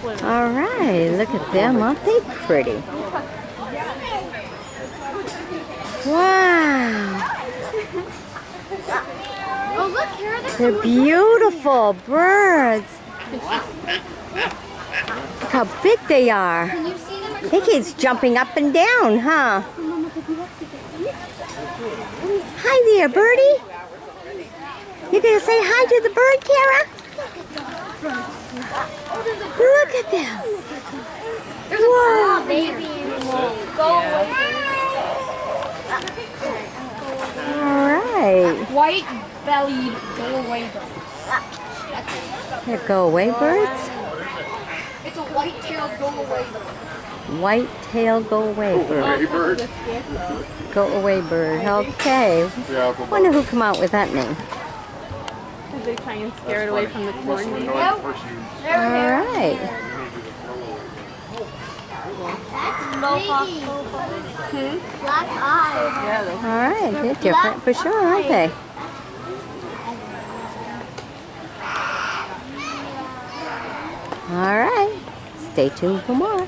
All right, look at them. Aren't they pretty? Wow. Oh, look, here are the They're beautiful birds. Look how big they are. Can you see them? He keeps jumping up and down, huh? Hi there, birdie. You gonna say hi to the bird, Kara? Look at them. Whoa. Baby, go away. All right. White-bellied go-away bird. They're go-away birds? It's a white-tailed go-away bird. White-tailed go-away bird. Go-away bird. Okay. Wonder who come out with that name. They try and scare it away from the corn. All right. That's mohawk. Black eyes. All right. They're different for sure, aren't they? All right. Stay tuned for more.